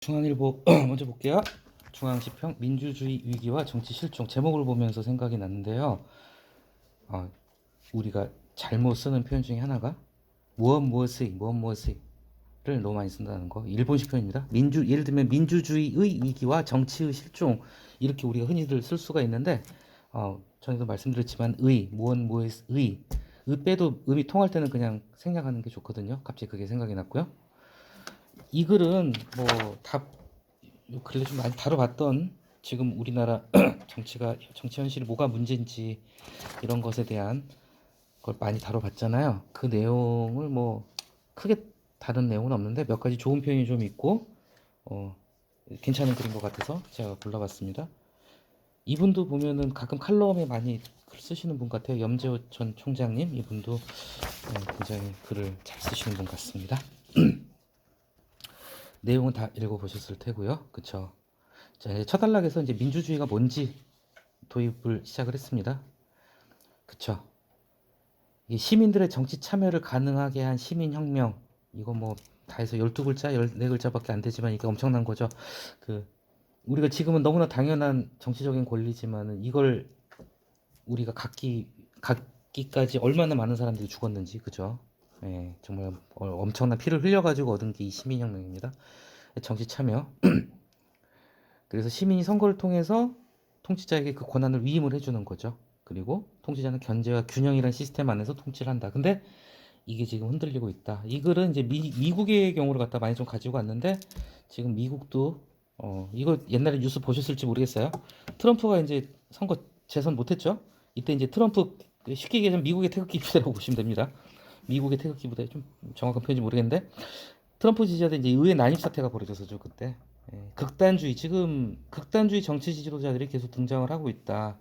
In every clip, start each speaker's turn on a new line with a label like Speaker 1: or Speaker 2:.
Speaker 1: 중앙일보 먼저 볼게요. 중앙시평 민주주의 위기와 정치 실종 제목을 보면서 생각이 났는데요. 우리가 잘못 쓰는 표현 중에 하나가 무엇무엇의 를 너무 많이 쓴다는 거. 일본식 표현입니다. 예를 들면 민주주의의 위기와 정치의 실종 이렇게 우리가 흔히들 쓸 수가 있는데 전에도 말씀드렸지만 무엇무엇의 빼도 음이 통할 때는 그냥 생략하는 게 좋거든요. 갑자기 그게 생각이 났고요. 이 글은 뭐다 근래 좀 많이 다뤄봤던 지금 우리나라 정치 현실이 뭐가 문제인지 이런 것에 대한 걸 많이 다뤄봤잖아요. 그 내용을 뭐 크게 다른 내용은 없는데 몇 가지 좋은 표현이 좀 있고 괜찮은 글인 것 같아서 제가 골라봤습니다. 이분도 보면은 가끔 칼럼에 많이 글 쓰시는 분 같아요. 염재호 전 총장님, 이분도 굉장히 글을 잘 쓰시는 분 같습니다. 내용은 다 읽어보셨을 테고요. 그쵸? 자, 이제 첫 단락에서 이제 민주주의가 뭔지 도입을 시작을 했습니다. 그쵸? 이 시민들의 정치 참여를 가능하게 한 시민혁명, 이거 뭐 다 해서 12글자, 14글자밖에 안 되지만 이게 엄청난 거죠. 우리가 지금은 너무나 당연한 정치적인 권리지만은 이걸 우리가 갖기까지 얼마나 많은 사람들이 죽었는지, 그죠? 예, 정말 엄청난 피를 흘려가지고 얻은 게 이 시민혁명입니다. 정치 참여. 그래서 시민이 선거를 통해서 통치자에게 그 권한을 위임을 해주는 거죠. 그리고 통치자는 견제와 균형이라는 시스템 안에서 통치를 한다. 근데 이게 지금 흔들리고 있다. 이 글은 이제 미국의 경우를 갖다 많이 좀 가지고 왔는데 지금 미국도 이거 옛날에 뉴스 보셨을지 모르겠어요. 트럼프가 이제 선거 재선 못했죠. 이때 이제 트럼프 쉽게 얘기하면 미국의 태극기 부대라고 보시면 됩니다. 미국의 태극기 부대 좀 정확한 표현인지 모르겠는데 트럼프 지지자들 이제 의회 난입 사태가 벌어졌었죠 그때. 지금 극단주의 정치 지지도자들이 계속 등장을 하고 있다.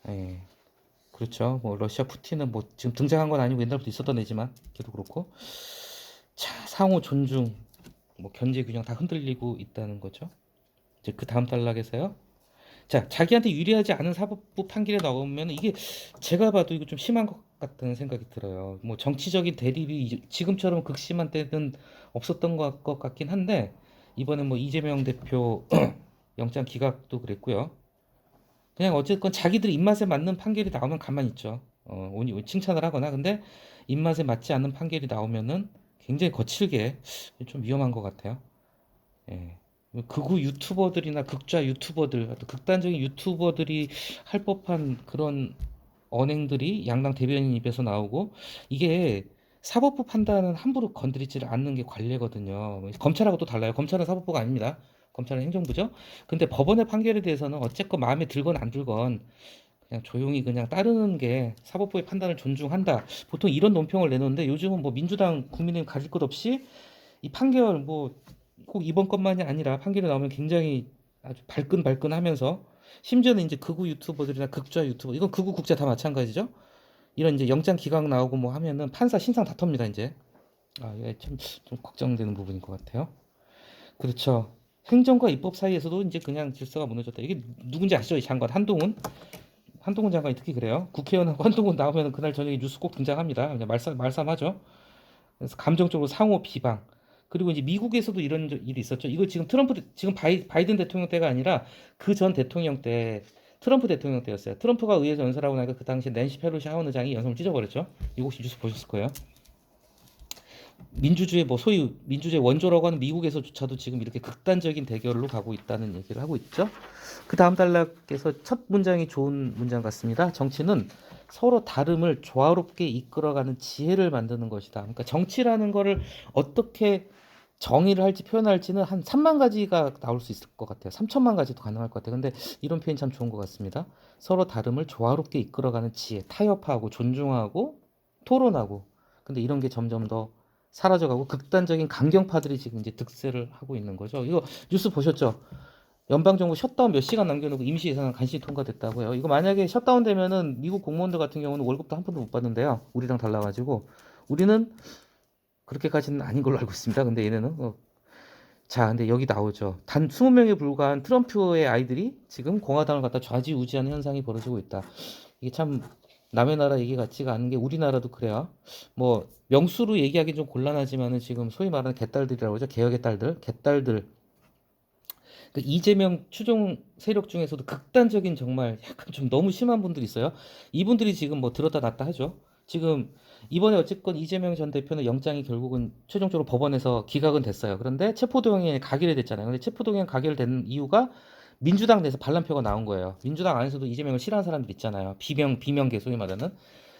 Speaker 1: 예, 그렇죠. 뭐 러시아 푸틴은 뭐 지금 등장한 건 아니고 옛날부터 있었던 애지만 걔도 그렇고. 자, 상호 존중, 뭐 견제 균형 다 흔들리고 있다는 거죠. 이제 그 다음 단락에서요. 자, 자기한테 유리하지 않은 사법부 판결이 나오면 이게 제가 봐도 이거 좀 심한 것 같다는 생각이 들어요. 뭐 정치적인 대립이 지금처럼 극심한 때는 없었던 것 같긴 한데 이번에 뭐 이재명 대표 영장 기각도 그랬고요. 그냥 어쨌건 자기들 입맛에 맞는 판결이 나오면 가만히 있죠. 칭찬을 하거나 근데 입맛에 맞지 않는 판결이 나오면은 굉장히 거칠게 좀 위험한 것 같아요. 예. 극우 유튜버들이나 극좌 유튜버들, 또 극단적인 유튜버들이 할 법한 그런 언행들이 양당 대변인 입에서 나오고 이게 사법부 판단은 함부로 건드리지를 않는 게 관례거든요. 검찰하고 또 달라요. 검찰은 사법부가 아닙니다. 검찰은 행정부죠. 근데 법원의 판결에 대해서는 어쨌건 마음에 들건 안 들건 그냥 조용히 그냥 따르는 게 사법부의 판단을 존중한다. 보통 이런 논평을 내놓는데 요즘은 뭐 민주당 국민의힘 가릴 것 없이 이 판결 뭐 꼭 이번 것만이 아니라 판결이 나오면 굉장히 아주 발끈발끈하면서 심지어는 이제 극우 유튜버들이나 극좌 유튜버 이건 극우 국자 다 마찬가지죠. 이런 이제 영장 기각 나오고 뭐 하면은 판사 신상 다 텁니다 이제. 이게 좀 걱정되는 부분인 것 같아요. 그렇죠. 행정과 입법 사이에서도 이제 그냥 질서가 무너졌다. 이게 누군지 아시죠? 이 장관 한동훈 장관이 특히 그래요. 국회의원하고 한동훈 나오면 그날 저녁에 뉴스 꼭 등장합니다. 그냥 말싸움하죠. 그래서 감정적으로 상호 비방. 그리고 이제 미국에서도 이런 일이 있었죠. 이거 지금 바이든 대통령 때가 아니라 그 전 대통령 때 트럼프 대통령 때였어요. 트럼프가 의회에서 연설하고 나니까 그 당시에 낸시 펠로시 하원 의장이 연설을 찢어버렸죠. 이거 혹시 뉴스 보셨을 거예요. 민주주의 뭐 소위 민주주의 원조라고 하는 미국에서조차도 지금 이렇게 극단적인 대결로 가고 있다는 얘기를 하고 있죠. 그 다음 단락에서 첫 문장이 좋은 문장 같습니다. 정치는 서로 다름을 조화롭게 이끌어가는 지혜를 만드는 것이다. 그러니까 정치라는 거를 어떻게 정의를 할지 표현할지는 한 3만 가지가 나올 수 있을 것 같아요. 3천만 가지도 가능할 것 같아요. 근데 이런 표현 참 좋은 것 같습니다. 서로 다름을 조화롭게 이끌어가는 지혜, 타협하고 존중하고 토론하고. 근데 이런 게 점점 더 사라져가고 극단적인 강경파들이 지금 이제 득세를 하고 있는 거죠. 이거 뉴스 보셨죠? 연방정부 셧다운 몇 시간 남겨놓고 임시 예산안 간신히 통과됐다고요. 이거 만약에 셧다운 되면은 미국 공무원들 같은 경우는 월급도 한 푼도 못 받는데요. 우리랑 달라가지고 우리는 그렇게까지는 아닌 걸로 알고 있습니다. 근데 얘네는 자, 근데 여기 나오죠. 단 20명에 불과한 트럼프의 아이들이 지금 공화당을 갖다 좌지우지하는 현상이 벌어지고 있다. 이게 참 남의 나라 얘기 같지가 않은 게 우리나라도 그래요. 뭐 명수로 얘기하기 좀 곤란하지만은 지금 소위 말하는 개딸들이라고 하죠. 개혁의 딸들, 개딸들 그 이재명 추종 세력 중에서도 극단적인 정말 약간 좀 너무 심한 분들이 있어요. 이분들이 지금 뭐 들었다 놨다 하죠. 지금 이번에 어쨌건 이재명 전 대표는 영장이 결국은 최종적으로 법원에서 기각은 됐어요. 그런데 체포동의안이 가결이 됐잖아요. 근데 체포동의안 가결된 이유가 민주당 내에서 반란표가 나온 거예요. 민주당 안에서도 이재명을 싫어하는 사람들 있잖아요. 비명계 소위 말하는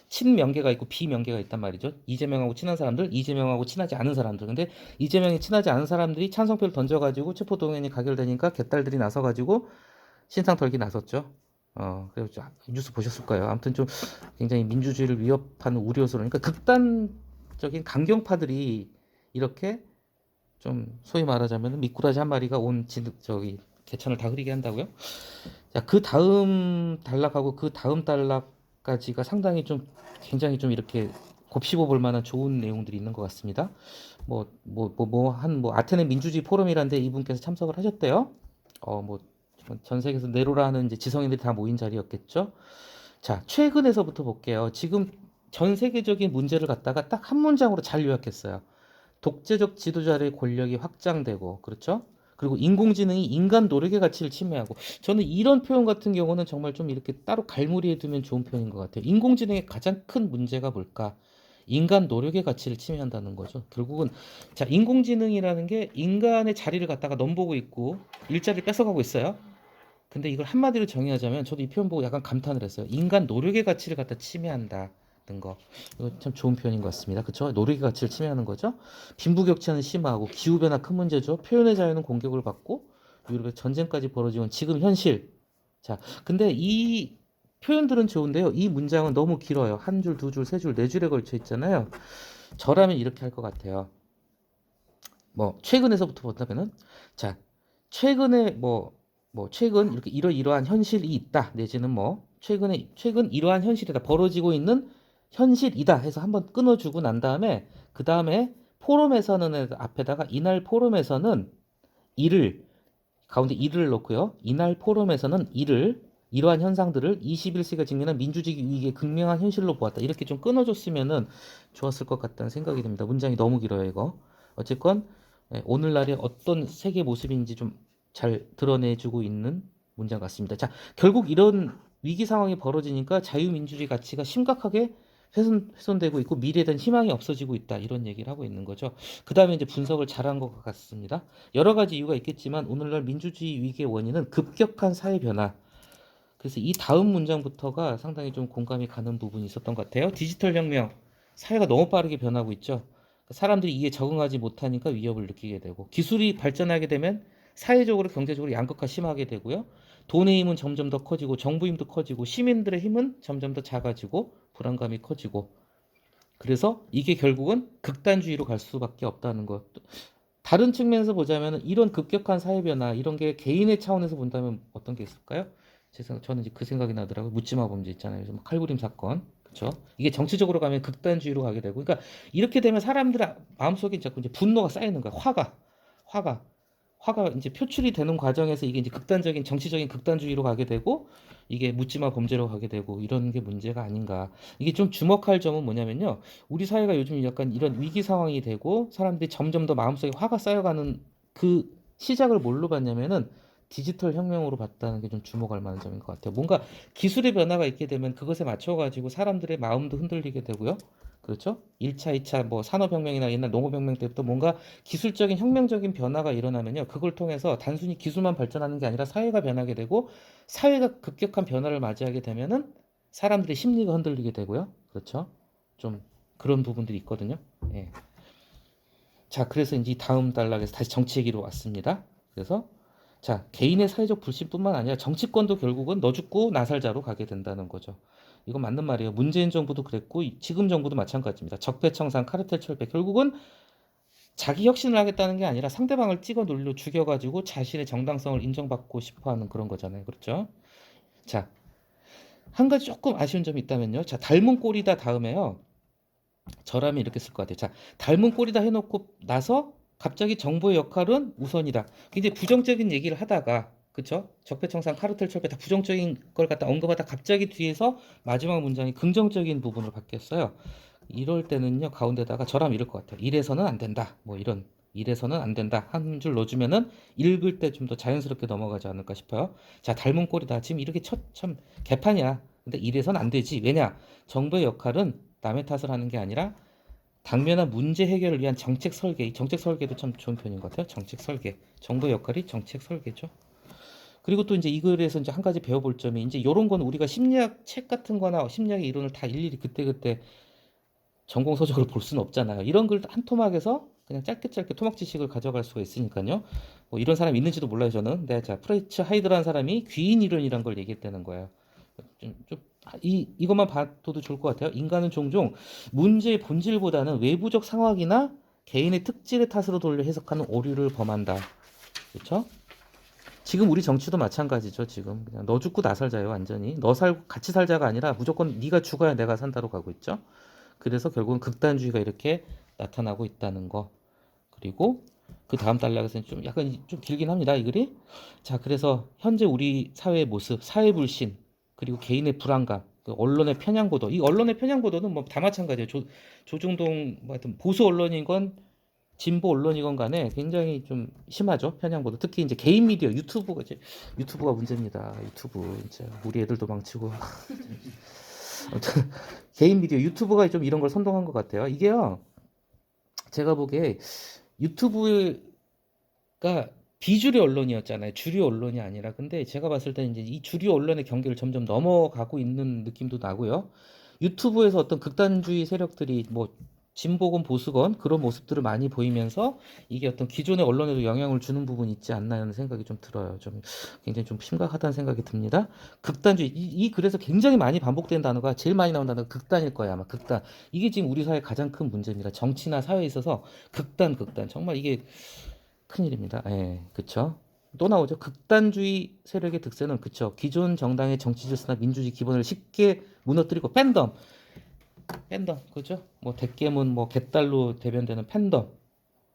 Speaker 1: 친명계가 있고 비명계가 있단 말이죠. 이재명하고 친한 사람들, 이재명하고 친하지 않은 사람들. 근데 이재명이 친하지 않은 사람들이 찬성표를 던져가지고 체포동의안이 가결되니까 개딸들이 나서가지고 신상 털기 나섰죠. 그래서 뉴스 보셨을 거예요. 아무튼 좀 굉장히 민주주의를 위협하는 우려스러운, 그러니까 극단적인 강경파들이 이렇게 좀 소위 말하자면 미꾸라지 한 마리가 온 저기 개천을 다 흐리게 한다고요. 자, 그 다음 단락하고 그 다음 단락까지가 상당히 좀 굉장히 좀 이렇게 곱씹어 볼 만한 좋은 내용들이 있는 것 같습니다. 뭐 아테네 민주주의 포럼이라는데 이분께서 참석을 하셨대요. 뭐 전 세계에서 네로라 하는 이제 지성인들이 다 모인 자리였겠죠. 자, 최근에서부터 볼게요. 지금 전 세계적인 문제를 갖다가 딱 한 문장으로 잘 요약했어요. 독재적 지도자의 권력이 확장되고, 그렇죠? 그리고 인공지능이 인간 노력의 가치를 침해하고, 저는 이런 표현 같은 경우는 정말 좀 이렇게 따로 갈무리해 두면 좋은 표현인 것 같아요. 인공지능의 가장 큰 문제가 뭘까? 인간 노력의 가치를 침해한다는 거죠. 결국은 자, 인공지능이라는 게 인간의 자리를 갖다가 넘보고 있고 일자리를 뺏어가고 있어요. 근데 이걸 한마디로 정의하자면 저도 이 표현 보고 약간 감탄을 했어요. 인간 노력의 가치를 갖다 침해한다는 거. 이거 참 좋은 표현인 것 같습니다. 그렇죠? 노력의 가치를 침해하는 거죠. 빈부격차는 심하고 기후변화 큰 문제죠. 표현의 자유는 공격을 받고 유럽에 전쟁까지 벌어지는 지금 현실. 자, 근데 이 표현들은 좋은데요. 이 문장은 너무 길어요. 한 줄, 두 줄, 세 줄, 네 줄에 걸쳐 있잖아요. 저라면 이렇게 할 것 같아요. 뭐 최근에서부터 본다면은 자, 최근에 최근 이렇게 이러이러한 현실이 있다 내지는 뭐 최근 이러한 현실이다 벌어지고 있는 현실이다 해서 한번 끊어주고 난 다음에 그 다음에 포럼에서는 앞에다가 이날 포럼에서는 이를 가운데 이를 넣고요. 이날 포럼에서는 이러한 현상들을 21세기가 직면한 민주주의 위기의 극명한 현실로 보았다. 이렇게 좀 끊어줬으면은 좋았을 것 같다는 생각이 듭니다. 문장이 너무 길어요, 이거. 어쨌건 오늘날의 어떤 세계 모습인지 좀 잘 드러내주고 있는 문장 같습니다. 자, 결국 이런 위기 상황이 벌어지니까 자유민주주의 가치가 심각하게 훼손되고 있고 미래에 대한 희망이 없어지고 있다. 이런 얘기를 하고 있는 거죠. 그 다음에 이제 분석을 잘한 것 같습니다. 여러 가지 이유가 있겠지만 오늘날 민주주의 위기의 원인은 급격한 사회 변화. 그래서 이 다음 문장부터가 상당히 좀 공감이 가는 부분이 있었던 것 같아요. 디지털 혁명. 사회가 너무 빠르게 변하고 있죠. 사람들이 이에 적응하지 못하니까 위협을 느끼게 되고 기술이 발전하게 되면 사회적으로 경제적으로 양극화 심하게 되고요. 돈의 힘은 점점 더 커지고 정부 힘도 커지고 시민들의 힘은 점점 더 작아지고 불안감이 커지고 그래서 이게 결국은 극단주의로 갈 수밖에 없다는 것. 다른 측면에서 보자면 이런 급격한 사회 변화 이런 게 개인의 차원에서 본다면 어떤 게 있을까요? 저는 이제 그 생각이 나더라고요. 묻지마 범죄 있잖아요. 그래서 칼부림 사건. 그렇죠? 이게 정치적으로 가면 극단주의로 가게 되고, 그러니까 이렇게 되면 사람들 마음속에 자꾸 이제 분노가 쌓이는 거야. 화가, 화가 이제 표출이 되는 과정에서 이게 이제 극단적인 정치적인 극단주의로 가게 되고, 이게 묻지마 범죄로 가게 되고 이런 게 문제가 아닌가. 이게 좀 주목할 점은 뭐냐면요. 우리 사회가 요즘 약간 이런 위기 상황이 되고 사람들이 점점 더 마음속에 화가 쌓여가는 그 시작을 뭘로 봤냐면은 디지털 혁명으로 봤다는 게 좀 주목할 만한 점인 것 같아요. 뭔가 기술의 변화가 있게 되면 그것에 맞춰가지고 사람들의 마음도 흔들리게 되고요. 그렇죠? 1차, 2차 뭐 산업혁명이나 옛날 농업혁명 때부터 뭔가 기술적인 혁명적인 변화가 일어나면요. 그걸 통해서 단순히 기술만 발전하는 게 아니라 사회가 변하게 되고 사회가 급격한 변화를 맞이하게 되면은 사람들의 심리가 흔들리게 되고요. 그렇죠? 좀 그런 부분들이 있거든요. 예. 자, 그래서 이제 다음 단락에서 다시 정치 얘기로 왔습니다. 그래서 자, 개인의 사회적 불신뿐만 아니라 정치권도 결국은 너 죽고 나 살자로 가게 된다는 거죠. 이건 맞는 말이에요. 문재인 정부도 그랬고 지금 정부도 마찬가지입니다. 적폐청산, 카르텔 철폐 결국은 자기 혁신을 하겠다는 게 아니라 상대방을 찍어 눌러 죽여가지고 자신의 정당성을 인정받고 싶어하는 그런 거잖아요. 그렇죠? 자, 한 가지 조금 아쉬운 점이 있다면요. 자, 닮은 꼴이다 다음에요. 저라면 이렇게 쓸 것 같아요. 자, 닮은 꼴이다 해놓고 나서 갑자기 정부의 역할은 우선이다. 굉장히 부정적인 얘기를 하다가 그쵸? 적폐청산, 카르텔 철폐 다 부정적인 걸 갖다 언급하다 갑자기 뒤에서 마지막 문장이 긍정적인 부분으로 바뀌었어요. 이럴 때는요 가운데다가 저라면 이럴 것 같아요. 이래서는 안 된다. 뭐 이런 이래서는 안 된다. 한 줄 넣어주면은 읽을 때 좀 더 자연스럽게 넘어가지 않을까 싶어요. 자, 닮은 꼴이다. 지금 이렇게 참 개판이야. 근데 이래서는 안 되지. 왜냐? 정부의 역할은 남의 탓을 하는 게 아니라 당면한 문제 해결을 위한 정책 설계. 이 정책 설계도 참 좋은 편인 것 같아요. 정책 설계. 정부의 역할이 정책 설계죠. 그리고 또 이제 이 글에서 이제 한 가지 배워볼 점이 이제 이런 건 우리가 심리학 책 같은 거나 심리학의 이론을 다 일일이 그때그때 전공 서적으로 볼 수는 없잖아요. 이런 글 한 토막에서 그냥 짧게 토막 지식을 가져갈 수가 있으니까요. 뭐 이런 사람이 있는지도 몰라요, 저는. 네, 자, 프레이츠 하이드라는 사람이 귀인 이론이란 걸 얘기했다는 거예요. 이것만 봐도 좋을 것 같아요. 인간은 종종 문제의 본질보다는 외부적 상황이나 개인의 특질의 탓으로 돌려 해석하는 오류를 범한다. 그렇죠? 지금 우리 정치도 마찬가지죠. 지금 그냥 너 죽고 나 살자요. 완전히 너 살고 같이 살자가 아니라 무조건 네가 죽어야 내가 산다로 가고 있죠. 그래서 결국은 극단주의가 이렇게 나타나고 있다는 거. 그리고 그 다음 단락에서는 좀 약간 좀 길긴 합니다. 이 글이. 자, 그래서 현재 우리 사회의 모습, 사회 불신, 그리고 개인의 불안감, 그 언론의 편향 보도. 이 언론의 편향 보도는 뭐 다 마찬가지예요. 조중동 뭐 하여튼 보수 언론이건 진보 언론이건 간에 굉장히 좀 심하죠. 편향 보도. 특히 이제 개인 미디어, 유튜브가 문제입니다. 유튜브 이제 우리 애들도 망치고. 아무튼 개인 미디어 유튜브가 좀 이런 걸 선동한 것 같아요. 이게요. 제가 보기에 유튜브가 비주류 언론이었잖아요. 주류 언론이 아니라. 근데 제가 봤을 때 이제 이 주류 언론의 경계를 점점 넘어가고 있는 느낌도 나고요. 유튜브에서 어떤 극단주의 세력들이 뭐 진보건 보수건 그런 모습들을 많이 보이면서 이게 어떤 기존의 언론에도 영향을 주는 부분이 있지 않나 하는 생각이 좀 들어요. 좀 굉장히 좀 심각하다는 생각이 듭니다. 극단주의 이 글에서 굉장히 많이 반복된 단어가 제일 많이 나온 단어가 극단일 거예요. 아마 극단. 이게 지금 우리 사회 가장 큰 문제입니다. 정치나 사회에 있어서 극단 정말 이게 큰일입니다. 예, 그쵸? 또 나오죠. 극단주의 세력의 특세는 그쵸. 기존 정당의 정치 질서나 민주주의 기본을 쉽게 무너뜨리고 팬덤, 그죠? 뭐 대깨문, 뭐 개딸로 대변되는 팬덤.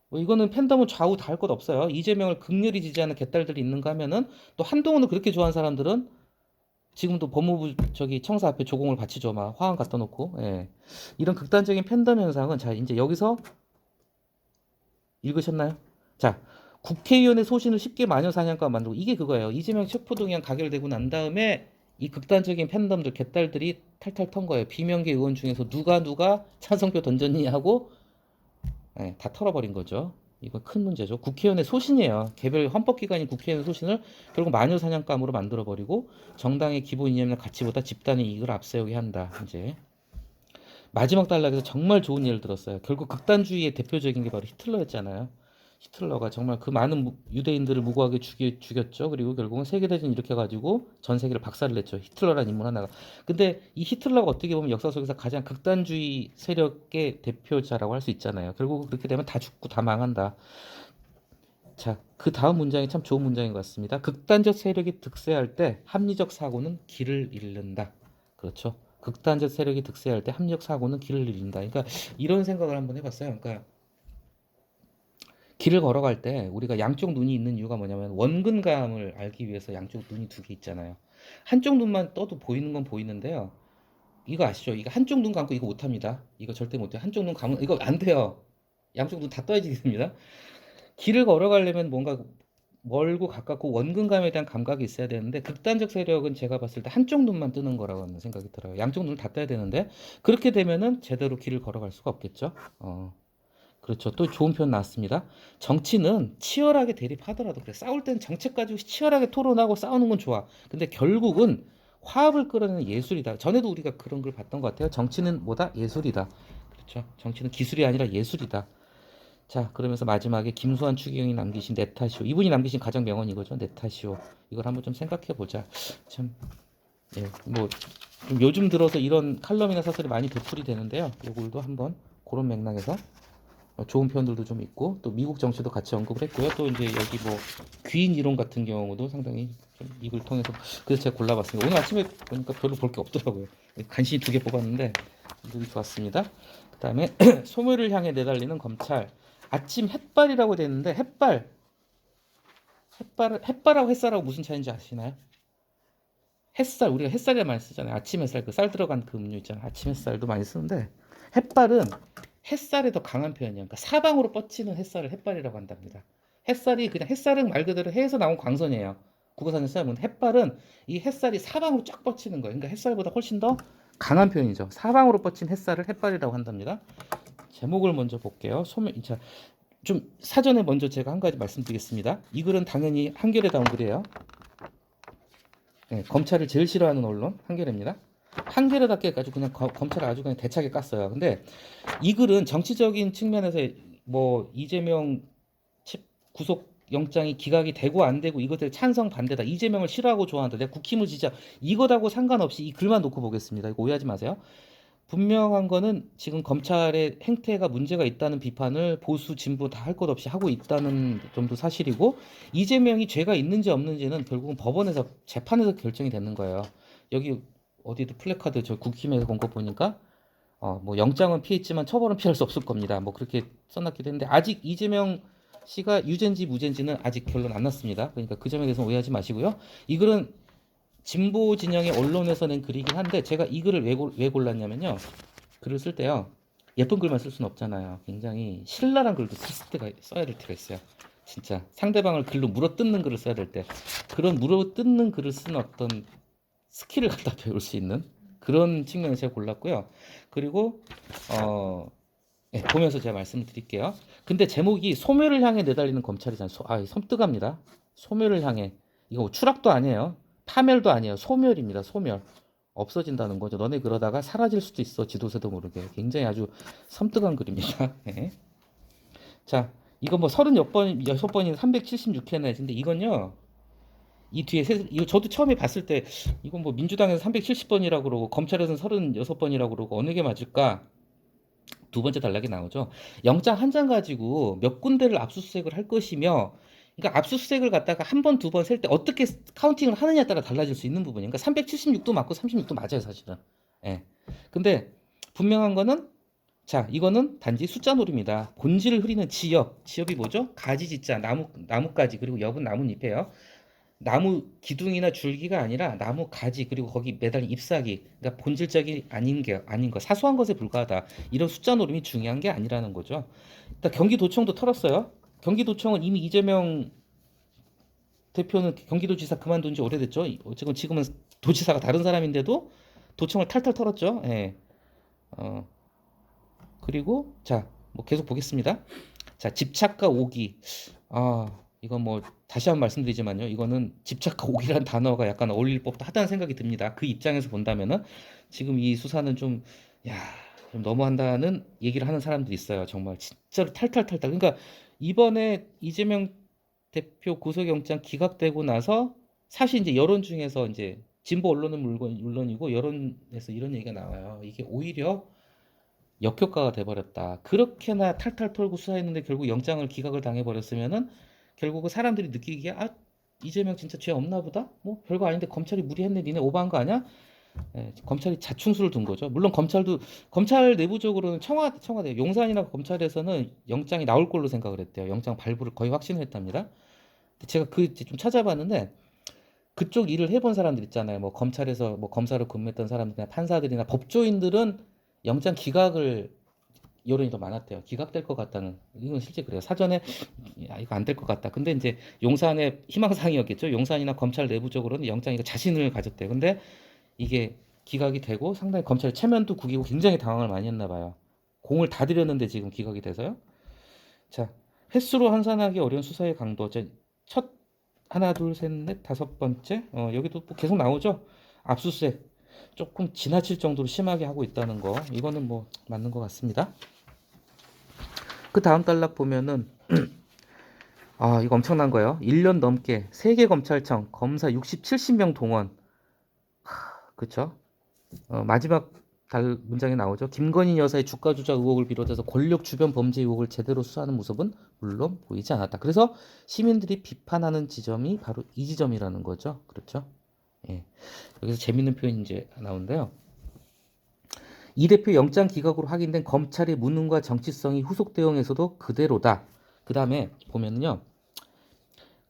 Speaker 1: 뭐 이거는 팬덤은 좌우 다 할 것 없어요. 이재명을 극렬히 지지하는 개딸들이 있는가 하면은 또 한동훈을 그렇게 좋아하는 사람들은 지금도 법무부 저기 청사 앞에 조공을 바치죠. 막 화환 갖다 놓고. 예. 이런 극단적인 팬덤 현상은 자 이제 여기서 읽으셨나요? 자, 국회의원의 소신을 쉽게 마녀 사냥감 만들고 이게 그거예요. 이재명 체포동의안 가결되고 난 다음에 이 극단적인 팬덤들 개딸들이 탈탈 턴 거예요. 비명계 의원 중에서 누가 찬성표 던졌니 하고 예, 다 털어버린 거죠. 이거 큰 문제죠. 국회의원의 소신이에요. 개별 헌법기관인 국회의원의 소신을 결국 마녀 사냥감으로 만들어버리고 정당의 기본 이념이나 가치보다 집단의 이익을 앞세우게 한다. 이제 마지막 단락에서 정말 좋은 예를 들었어요. 결국 극단주의의 대표적인 게 바로 히틀러였잖아요. 히틀러가 정말 그 많은 유대인들을 무고하게 죽였죠. 그리고 결국은 세계대전 일으켜가지고 전 세계를 박살을 냈죠. 히틀러라는 인물 하나가. 근데 이 히틀러가 어떻게 보면 역사 속에서 가장 극단주의 세력의 대표자라고 할 수 있잖아요. 결국 그렇게 되면 다 죽고 다 망한다. 자, 그 다음 문장이 참 좋은 문장인 것 같습니다. 극단적 세력이 득세할 때 합리적 사고는 길을 잃는다. 그렇죠. 극단적 세력이 득세할 때 합리적 사고는 길을 잃는다. 그러니까 이런 생각을 한번 해봤어요. 그러니까 길을 걸어갈 때 우리가 양쪽 눈이 있는 이유가 뭐냐면 원근감을 알기 위해서 양쪽 눈이 두 개 있잖아요. 한쪽 눈만 떠도 보이는 건 보이는데요. 이거 아시죠? 이거 한쪽 눈 감고 이거 못합니다. 이거 절대 못해요. 한쪽 눈 감으면 이거 안 돼요. 양쪽 눈 다 떠야지 됩니다. 길을 걸어가려면 뭔가 멀고 가깝고 원근감에 대한 감각이 있어야 되는데 극단적 세력은 제가 봤을 때 한쪽 눈만 뜨는 거라고 생각이 들어요. 양쪽 눈을 다 떠야 되는데 그렇게 되면은 제대로 길을 걸어갈 수가 없겠죠. 그렇죠. 또 좋은 표현 나왔습니다. 정치는 치열하게 대립하더라도 그래. 싸울 땐 정책 가지고 치열하게 토론하고 싸우는 건 좋아. 근데 결국은 화합을 끌어내는 예술이다. 전에도 우리가 그런 걸 봤던 것 같아요. 정치는 뭐다? 예술이다. 그렇죠. 정치는 기술이 아니라 예술이다. 자, 그러면서 마지막에 김수환 추기경이 남기신 내 탓이오. 이분이 남기신 가장 명언 이거죠. 내 탓이오. 이걸 한번 좀 생각해 보자. 참, 예, 뭐, 좀 요즘 들어서 이런 칼럼이나 사설이 많이 되풀이 되는데요. 요걸도 한번 그런 맥락에서 좋은 표현들도 좀 있고 또 미국 정치도 같이 언급을 했고요. 또 이제 여기 뭐 귀인 이론 같은 경우도 상당히 좀 이걸 통해서 그래서 제가 골라봤습니다. 오늘 아침에 보니까 별로 볼 게 없더라고요. 간신히 두 개 뽑았는데 이름이 좋았습니다. 그다음에 소멸을 향해 내달리는 검찰. 아침 햇발이라고 되어 있는데 햇발하고 햇살하고 무슨 차이인지 아시나요? 햇살 우리가 햇살이라 많이 쓰잖아요. 아침 햇살 그 쌀 들어간 그 음료 있잖아요. 아침 햇살도 많이 쓰는데 햇발은 햇살에 더 강한 표현이에요. 그러니까 사방으로 뻗치는 햇살을 햇발이라고 한답니다. 햇살이 그냥 햇살은 말 그대로 해에서 나온 광선이에요. 국어사전 시험은 햇발은 이 햇살이 사방으로 쫙 뻗치는 거예요. 그러니까 햇살보다 훨씬 더 강한 표현이죠. 사방으로 뻗친 햇살을 햇발이라고 한답니다. 제목을 먼저 볼게요. 자, 좀 사전에 먼저 제가 한 가지 말씀드리겠습니다. 이 글은 당연히 한겨레 다운 글이에요. 네, 검찰을 제일 싫어하는 언론 한겨레입니다. 한겨레답게 아주 그냥 검찰을 아주 그냥 대차게 깠어요. 근데 이 글은 정치적인 측면에서 뭐 이재명 구속 영장이 기각이 되고 안 되고 이것들 찬성 반대다. 이재명을 싫어하고 좋아한다. 내가 국힘을 지지하 이거하고 상관없이 이 글만 놓고 보겠습니다. 이거 오해하지 마세요. 분명한 거는 지금 검찰의 행태가 문제가 있다는 비판을 보수 진보 다 할 것 없이 하고 있다는 점도 사실이고 이재명이 죄가 있는지 없는지는 결국은 법원에서 재판에서 결정이 되는 거예요. 여기 어디도 플래카드 저 국힘에서 본 거 보니까 뭐 영장은 피했지만 처벌은 피할 수 없을 겁니다. 뭐 그렇게 써놨기도 했는데 아직 이재명 씨가 유죄인지 무죄인지는 아직 결론 안 났습니다. 그러니까 그 점에 대해서 오해하지 마시고요. 이 글은 진보 진영의 언론에서 낸 글이긴 한데 제가 이 글을 왜 골랐냐면요. 글을 쓸 때요. 예쁜 글만 쓸 수는 없잖아요. 굉장히 신랄한 글도 써야 될 때가 있어요. 진짜 상대방을 글로 물어뜯는 글을 써야 될 때 그런 물어뜯는 글을 쓰는 어떤 스킬을 갖다 배울 수 있는 그런 측면에서 제가 골랐고요. 그리고 보면서 제가 말씀을 드릴게요. 근데 제목이 소멸을 향해 내달리는 검찰이잖아요. 섬뜩합니다. 소멸을 향해. 이거 뭐 추락도 아니에요. 파멸도 아니에요. 소멸입니다. 소멸. 없어진다는 거죠. 너네 그러다가 사라질 수도 있어. 지도새도 모르게. 굉장히 아주 섬뜩한 글입니다. 네. 자, 이거 뭐 36번이 376회나 근데 이건요. 이 뒤에 이거 저도 처음에 봤을 때 이건 뭐 민주당에서 370번이라고 그러고 검찰에서는 36번이라고 그러고 어느 게 맞을까? 두 번째 단락이 나오죠. 영장 한 장 가지고 몇 군데를 압수수색을 할 것이며, 그러니까 압수수색을 갖다가 한 번, 두 번 셀 때 어떻게 카운팅을 하느냐에 따라 달라질 수 있는 부분이에요. 그러니까 376도 맞고 36도 맞아요, 사실은. 예. 근데 분명한 거는 자, 이거는 단지 숫자 놀이입니다. 본질을 흐리는 지엽. 지엽이 뭐죠? 가지 짓자, 나무가지, 그리고 엽은 나뭇잎이에요. 나무 기둥이나 줄기가 아니라 나무 가지 그리고 거기 매달린 잎사귀 그러니까 본질적이 아닌 거 사소한 것에 불과하다 이런 숫자 노름이 중요한 게 아니라는 거죠. 일단 경기도청도 털었어요. 경기도청은 이미 이재명 대표는 경기도지사 그만둔 지 오래됐죠. 지금은 도지사가 다른 사람인데도 도청을 탈탈 털었죠. 예. 그리고 자 뭐 계속 보겠습니다. 자 집착과 오기 이건 뭐 다시 한번 말씀드리지만요. 이거는 집착과 오기라는 단어가 약간 어울릴 법도 하다는 생각이 듭니다. 그 입장에서 본다면은 지금 이 수사는 좀 야, 좀 너무한다는 얘기를 하는 사람들이 있어요. 정말 진짜로 탈탈탈탈. 그러니까 이번에 이재명 대표 구속영장 기각되고 나서 사실 이제 여론 중에서 이제 진보 언론은 물론이고 여론에서 이런 얘기가 나와요. 이게 오히려 역효과가 돼버렸다. 그렇게나 탈탈 털고 수사했는데 결국 영장을 기각을 당해버렸으면은 결국은 사람들이 느끼기에 이재명 진짜 죄 없나 보다? 뭐 별거 아닌데 검찰이 무리했네. 니네 오버한 거 아니야? 검찰이 자충수를 둔 거죠. 물론 검찰 내부적으로는 청와대 용산이나 검찰에서는 영장이 나올 걸로 생각을 했대요. 영장 발부를 거의 확신을 했답니다. 제가 좀 찾아봤는데 그쪽 일을 해본 사람들 있잖아요. 뭐 검찰에서 뭐 검사로 근무했던 사람들이나 판사들이나 법조인들은 영장 기각을 여론이 더 많았대요. 기각될 것 같다는. 이건 실제 그래요. 사전에 이거 안 될 것 같다. 근데 이제 용산의 희망사항이었겠죠. 용산이나 검찰 내부적으로는 영장이 자신을 가졌대요. 근데 이게 기각이 되고 상당히 검찰 체면도 구기고 굉장히 당황을 많이 했나 봐요. 공을 다 들였는데 지금 기각이 돼서요. 자, 횟수로 환산하기 어려운 수사의 강도. 첫 하나, 둘, 셋, 넷, 다섯 번째. 여기도 뭐 계속 나오죠. 압수수색 조금 지나칠 정도로 심하게 하고 있다는 거. 이거는 뭐 맞는 것 같습니다. 그 다음 단락 보면은 이거 엄청난 거예요. 1년 넘게 세계 검찰청 검사 60, 70명 동원. 그쵸? 마지막 문장에 나오죠. 김건희 여사의 주가 조작 의혹을 비롯해서 권력 주변 범죄 의혹을 제대로 수사하는 모습은 물론 보이지 않았다. 그래서 시민들이 비판하는 지점이 바로 이 지점이라는 거죠. 그렇죠? 예. 여기서 재밌는 표현이 이제 나오는데요. 이 대표 영장 기각으로 확인된 검찰의 무능과 정치성이 후속 대응에서도 그대로다. 그 다음에 보면은요.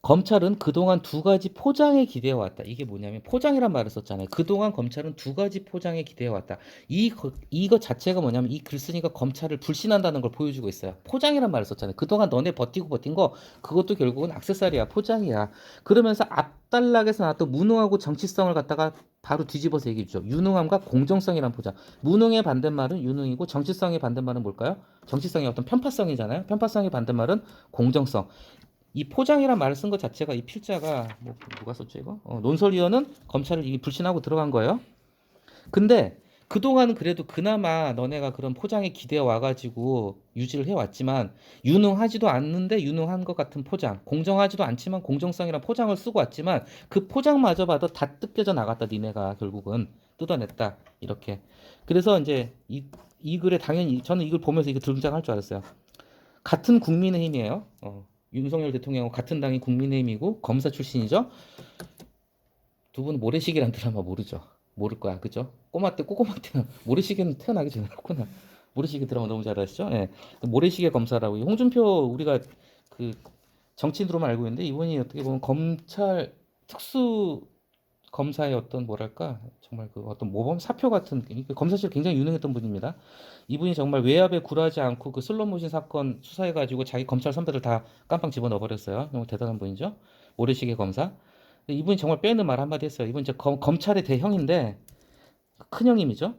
Speaker 1: 검찰은 그동안 두 가지 포장에 기대해 왔다. 이게 뭐냐면 포장이란 말을 썼잖아요. 그동안 검찰은 두 가지 포장에 기대해 왔다. 이거 자체가 뭐냐면 이 글쓴이가 검찰을 불신한다는 걸 보여주고 있어요. 포장이란 말을 썼잖아요. 그동안 너네 버티고 버틴 거 그것도 결국은 액세서리야, 포장이야. 그러면서 앞단락에서 나왔던 무능하고 정치성을 갖다가 바로 뒤집어서 얘기해 주죠. 유능함과 공정성이란 포장. 무능의 반대말은 유능이고 정치성의 반대말은 뭘까요? 정치성의 어떤 편파성이잖아요. 편파성의 반대말은 공정성. 이 포장이란 말을 쓴 것 자체가 이 필자가 뭐 누가 썼죠 이거? 논설위원은 검찰을 이게 불신하고 들어간 거예요. 근데 그동안은 그래도 그나마 너네가 그런 포장에 기대어 와가지고 유지를 해왔지만 유능하지도 않는데 유능한 것 같은 포장, 공정하지도 않지만 공정성이란 포장을 쓰고 왔지만 그 포장마저 봐도 다 뜯겨져 나갔다. 니네가 결국은 뜯어냈다 이렇게. 그래서 이제 이 글에 당연히 저는 이걸 보면서 이거 등장할 줄 알았어요. 같은 국민의힘이에요. 윤석열 대통령하고 같은 당이 국민의힘이고 검사 출신이죠. 두 분은 모래시계란 드라마 모르죠? 모를 거야, 그죠? 꼬꼬마 때 모래시계는 태어나기 전에 했구나. 모래시계 드라마 너무 잘 아시죠? 예. 모래시계 검사라고 홍준표 우리가 그 정치인으로만 알고 있는데 이분이 어떻게 보면 검찰 특수 검사의 어떤 뭐랄까 정말 그 어떤 모범 사표 같은 검사실 굉장히 유능했던 분입니다. 이분이 정말 외압에 굴하지 않고 그 슬롯모신 사건 수사해가지고 자기 검찰 선배들 다 깜빵 집어넣어 버렸어요. 너무 대단한 분이죠. 모래시계 검사. 이분이 정말 빼는 말 한마디 했어요. 이분 이제 검찰의 대형인데 큰 형님이죠.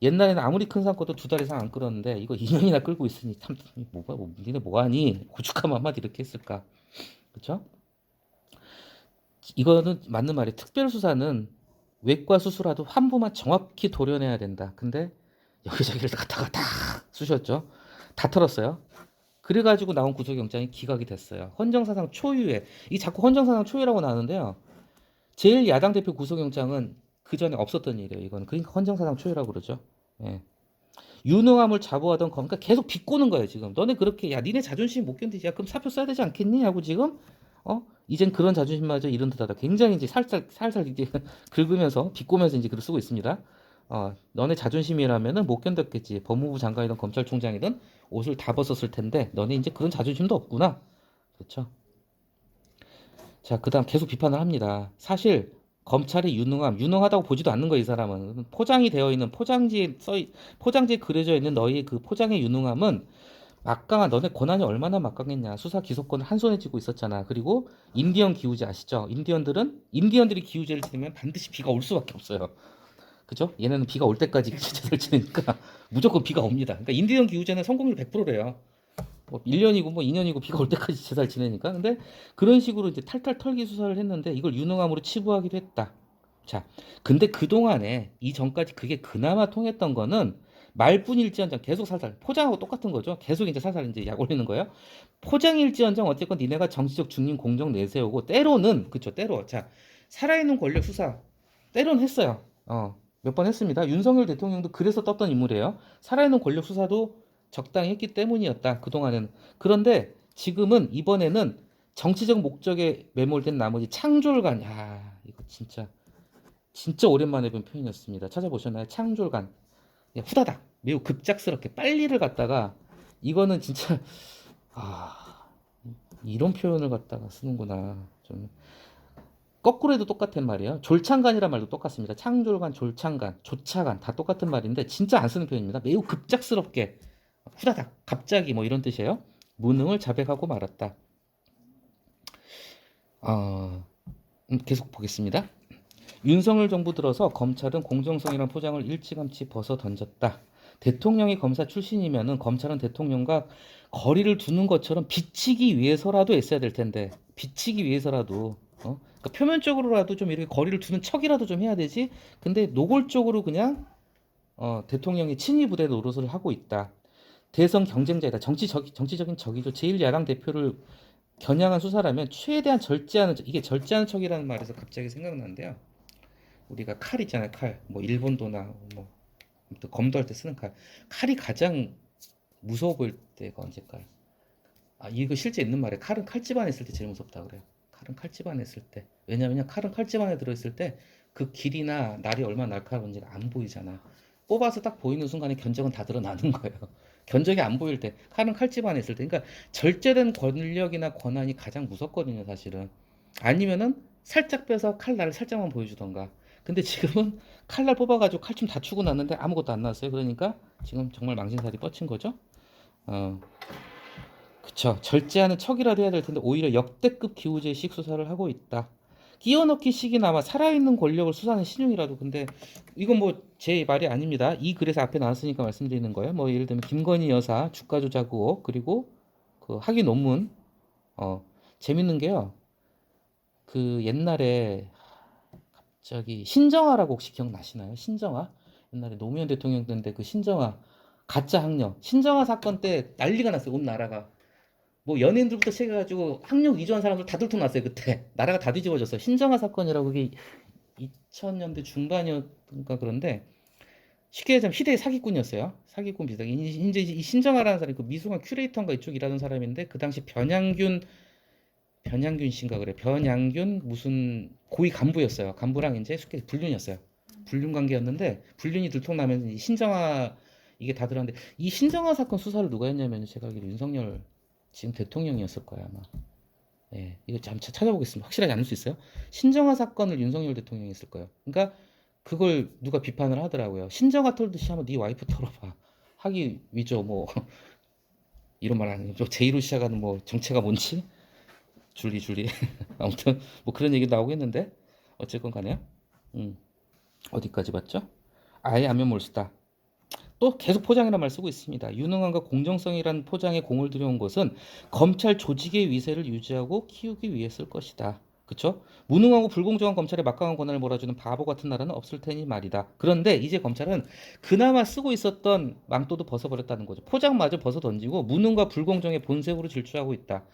Speaker 1: 옛날에는 아무리 큰 사건도 두 달 이상 안 끌었는데 이거 2년이나 끌고 있으니 참 니네 뭐하니? 고춧가루 한마디 이렇게 했을까? 그렇죠? 이거는 맞는 말이에요. 특별수사는 외과 수술하도 환부만 정확히 도려내야 된다. 근데 여기저기를 갖다가 다 쑤셨죠. 다 털었어요. 그래가지고 나온 구속영장이 기각이 됐어요. 헌정사상 초유의 이 자꾸 헌정사상 초유라고 나오는데요. 제일 야당 대표 구속영장은 그 전에 없었던 일이에요. 이건 그러니까 헌정사상 초유라고 그러죠. 예. 유능함을 자부하던 그러니까 계속 비꼬는 거예요. 지금 너네 그렇게 야 니네 자존심 못 견디지. 야 그럼 사표 써야 되지 않겠니? 하고 지금 이젠 그런 자존심마저 이런 듯하다. 굉장히 이제 살살 이제 긁으면서 비꼬면서 이제 글을 쓰고 있습니다. 너네 자존심이라면은 못 견뎠겠지. 법무부 장관이든 검찰총장이든 옷을 다 벗었을 텐데 너네 이제 그런 자존심도 없구나. 그렇죠? 자, 그다음 계속 비판을 합니다. 사실 검찰의 유능하다고 보지도 않는 거야, 이 사람은. 포장이 되어 있는 포장지에 그려져 있는 너희 그 포장의 유능함은 막강한 너네 권한이 얼마나 막강했냐. 수사 기소권을 한 손에 쥐고 있었잖아. 그리고 인디언 기우제 아시죠? 인디언들이 기우제를 지내면 반드시 비가 올 수밖에 없어요. 그죠? 얘네는 비가 올 때까지 제사를 지내니까 무조건 비가 옵니다. 그러니까 인디언 기우제는 성공률 100%래요. 뭐 1년이고 뭐 2년이고 비가 올 때까지 제사를 지내니까. 근데 그런 식으로 이제 탈탈 털기 수사를 했는데 이걸 유능함으로 치부하기도 했다. 자, 근데 그동안에 이전까지 그게 그나마 통했던 거는 말뿐일지언정 계속 살살 포장하고 똑같은 거죠. 계속 이제 살살 이제 약 올리는 거예요. 포장일지언정 어쨌건 니네가 정치적 중립 공정 내세우고 때로는 그쵸 때로 자 살아있는 권력 수사 때로는 했어요. 몇 번 했습니다. 윤석열 대통령도 그래서 떴던 인물이에요. 살아있는 권력 수사도 적당히 했기 때문이었다. 그동안에는. 그런데 지금은 이번에는 정치적 목적에 매몰된 나머지 창졸간 야 이거 진짜 오랜만에 본 표현이었습니다. 찾아보셨나요? 창졸간. 후다닥 매우 급작스럽게 빨리를 갖다가 이거는 진짜 아 이런 표현을 갖다가 쓰는구나. 좀 거꾸로 해도 똑같은 말이에요. 졸창간이란 말도 똑같습니다. 창졸간, 졸창간, 조차간 다 똑같은 말인데 진짜 안 쓰는 표현입니다. 매우 급작스럽게 후다닥 갑자기 뭐 이런 뜻이에요. 무능을 자백하고 말았다. 계속 보겠습니다. 윤석열 정부 들어서 검찰은 공정성이란 포장을 일찌감치 벗어 던졌다. 대통령이 검사 출신이면은 검찰은 대통령과 거리를 두는 것처럼 비치기 위해서라도 애써야 될 텐데 비치기 위해서라도 그러니까 표면적으로라도 좀 이렇게 거리를 두는 척이라도 좀 해야 되지. 근데 노골적으로 그냥 대통령이 친위 부대 노릇을 하고 있다. 대선 경쟁자이다. 정치적인 적이죠. 제1야당 대표를 겨냥한 수사라면 최대한 절제하는 이게 절제하는 척이라는 말에서 갑자기 생각나는데요. 우리가 칼 있잖아요. 칼. 뭐 일본도나 뭐 검도할 때 쓰는 칼. 칼이 가장 무서워 보일 때가 언제일까요? 이거 실제 있는 말이에요. 칼은 칼집 안에 있을 때 제일 무섭다 그래요. 칼은 칼집 안에 있을 때. 왜냐면 칼은 칼집 안에 들어있을 때 그 길이나 날이 얼마나 날카로운지가 안 보이잖아. 뽑아서 딱 보이는 순간에 견적은 다 드러나는 거예요. 견적이 안 보일 때, 칼은 칼집 안에 있을 때, 그러니까 절제된 권력이나 권한이 가장 무섭거든요, 사실은. 아니면은 살짝 빼서 칼날을 살짝만 보여주던가. 근데 지금은 칼날 뽑아가지고 칼춤 다 추고 났는데 아무것도 안 나왔어요. 그러니까 지금 정말 망신살이 뻗친 거죠. 어, 그쵸. 절제하는 척이라도 해야 될 텐데 오히려 역대급 기우제식 수사를 하고 있다. 끼워넣기 식이나마 살아있는 권력을 수사하는 신용이라도. 근데 이건 뭐 제 말이 아닙니다. 이 글에서 앞에 나왔으니까 말씀드리는 거예요. 뭐 예를 들면 김건희 여사 주가 조작 의혹, 그리고 그 학위 논문. 어 재밌는 게요. 그 옛날에 저기 신정아라고 혹시 기억나시나요? 신정아? 옛날에 노무현 대통령 때인데 그 신정아 가짜 학력 신정아 사건 때 난리가 났어요. 온 나라가. 뭐 연예인들부터 시작해가지고 학력 위조한 사람들 다 들통났어요. 그때 나라가 다 뒤집어졌어요. 신정아 사건이라고. 그게 2000년대 중반이었던가. 그런데 쉽게 얘기하자면 희대의 사기꾼이었어요. 사기꾼 비슷하게. 이제 이 신정아라는 사람이 그 미술관 큐레이터인가 이쪽 일하는 사람인데 그 당시 변양균 씨인가 그래. 변양균 무슨 고위 간부였어요. 간부랑 이제 쉽게 불륜이었어요. 불륜 관계였는데 불륜이 들통나면 이 신정아 이게 다 들었는데, 이 신정아 사건 수사를 누가 했냐면 제가 알기로 윤석열 지금 대통령이었을 거야 아마. 예, 이거 잠깐 찾아보겠습니다. 확실하지 않을 수 있어요. 신정아 사건을 윤석열 대통령이 했을 거예요. 그러니까 그걸 누가 비판을 하더라고요. 신정아 털듯이 한번 네 와이프 털어봐. 학위 위조 뭐 이런 말 아니에요. 제이로 시작하는 뭐 정체가 뭔지 줄리 아무튼 뭐 그런 얘기 나오고 있는데 어쨌건 간에요. 음, 어디까지 봤죠? 아예 안면 몰수다. 또 계속 포장이라는 말 쓰고 있습니다. 유능함과 공정성이라는 포장에 공을 들여온 것은 검찰 조직의 위세를 유지하고 키우기 위해서일 것이다. 그쵸? 무능하고 불공정한 검찰에 막강한 권한을 몰아주는 바보 같은 나라는 없을 테니 말이다. 그런데 이제 검찰은 그나마 쓰고 있었던 망토도 벗어버렸다는 거죠. 포장마저 벗어 던지고 무능과 불공정의 본색으로 질주하고 있다.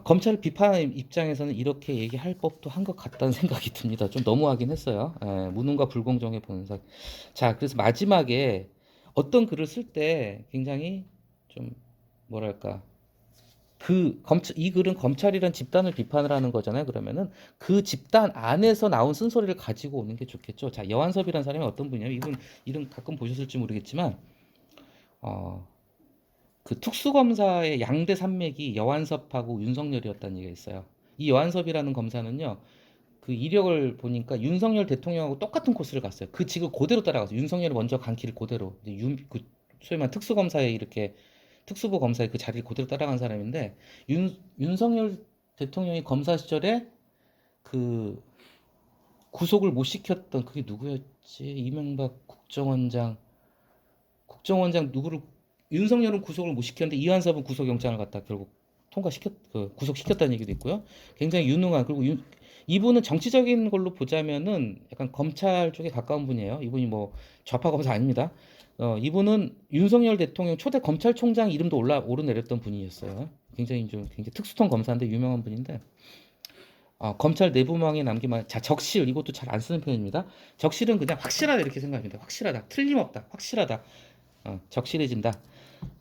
Speaker 1: 검찰 비판하는 입장에서는 이렇게 얘기할 법도 한 것 같다는 생각이 듭니다. 좀 너무하긴 했어요. 무능과 불공정의 본색. 자, 그래서 마지막에 어떤 글을 쓸 때 굉장히 좀 뭐랄까, 이 글은 검찰이란 집단을 비판을 하는 거잖아요. 그러면은 그 집단 안에서 나온 쓴소리를 가지고 오는 게 좋겠죠. 자, 여한섭이라는 사람이 어떤 분이냐면, 이분 이름 가끔 보셨을지 모르겠지만 어, 그 특수검사의 양대 산맥이 여한섭하고 윤석열이었다는 얘기가 있어요. 이 여한섭이라는 검사는요, 그 이력을 보니까 윤석열 대통령하고 똑같은 코스를 갔어요. 그 직을 그대로 따라갔어요. 윤석열이 먼저 간 길을 그대로. 그 소위 말하는 특수검사의 이렇게 특수부 검사의 그 자리를 그대로 따라간 사람인데, 윤석열 대통령이 검사 시절에 그 구속을 못 시켰던 그게 누구였지? 이명박 국정원장 누구를, 윤석열은 구속을 못 시켰는데 이한섭은 구속영장을 갖다 결국 구속시켰다는 얘기도 있고요. 굉장히 유능한, 그리고 이분은 정치적인 걸로 보자면은 약간 검찰 쪽에 가까운 분이에요. 이분이 뭐 좌파 검사 아닙니다. 이분은 윤석열 대통령 초대 검찰총장 이름도 오르내렸던 분이었어요. 굉장히 특수통 검사인데 유명한 분인데, 검찰 내부망에 남기만, 자, 적실, 이것도 잘 안 쓰는 표현입니다. 적실은 그냥 확실하다 이렇게 생각합니다. 확실하다, 틀림없다, 확실하다, 적실해진다.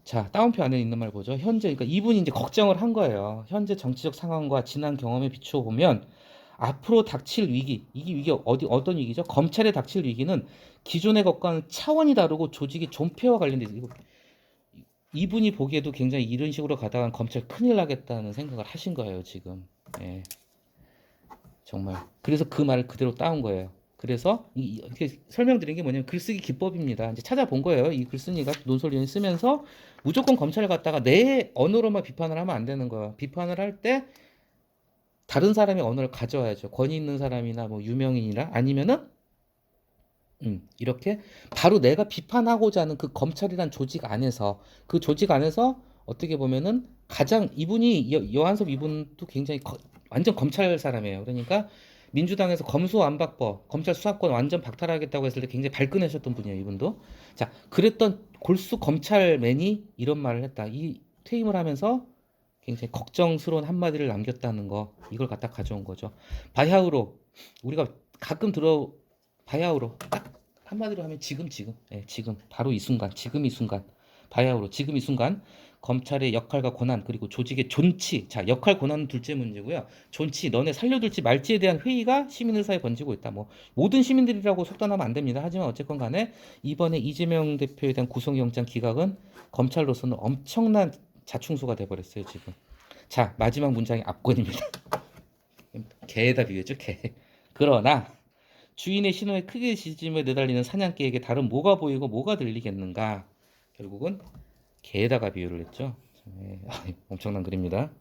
Speaker 1: 자, 따옴표 안에 있는 말 보죠. 현재, 그러니까 이분이 이제 걱정을 한 거예요. 현재 정치적 상황과 지난 경험에 비추어 보면 앞으로 닥칠 위기, 이게 위기 어떤 위기죠? 검찰에 닥칠 위기는 기존의 것과는 차원이 다르고 조직의 존폐와 관련돼 있어요. 이분이 보기에도 굉장히 이런 식으로 가다가 검찰 큰일 나겠다는 생각을 하신 거예요, 지금. 예. 정말. 그래서 그 말을 그대로 따온 거예요. 그래서 이렇게 설명드린 게 뭐냐면 글쓰기 기법입니다. 이제 찾아본 거예요. 이 글쓴이가 논설위원 쓰면서 무조건 검찰을 갖다가 내 언어로만 비판을 하면 안 되는 거예요. 비판을 할 때 다른 사람의 언어를 가져와야죠. 권위 있는 사람이나 뭐 유명인이나 아니면은 이렇게 바로 내가 비판하고자 하는 그 검찰이란 조직 안에서, 그 조직 안에서 어떻게 보면은 가장, 이분이 여한섭 이분도 굉장히 완전 검찰 사람이에요. 그러니까 민주당에서 검수완박법, 검찰 수사권 완전 박탈하겠다고 했을 때 굉장히 발끈하셨던 분이에요, 이분도. 자, 그랬던 골수 검찰맨이 이런 말을 했다. 이 퇴임을 하면서 굉장히 걱정스러운 한마디를 남겼다는 거, 이걸 갖다 가져온 거죠. 바야흐로, 우리가 가끔 바야흐로 딱 한마디로 하면 지금, 예, 지금 바로 이 순간, 지금 이 순간, 바야흐로 지금 이 순간, 검찰의 역할과 권한 그리고 조직의 존치. 자, 역할 권한은 둘째 문제고요. 존치, 너네 살려둘지 말지에 대한 회의가 시민들 사이에 번지고 있다. 뭐 모든 시민들이라고 속단하면 안 됩니다. 하지만 어쨌건 간에 이번에 이재명 대표에 대한 구속영장 기각은 검찰로서는 엄청난 자충수가 돼버렸어요, 지금. 자, 마지막 문장이 압권입니다. 개에다 비유했죠, 개. 그러나 주인의 신호에 크게 지짐에 내달리는 사냥개에게 다른 뭐가 보이고 뭐가 들리겠는가? 결국은 개에다가 비유를 했죠. 네, 엄청난 글입니다.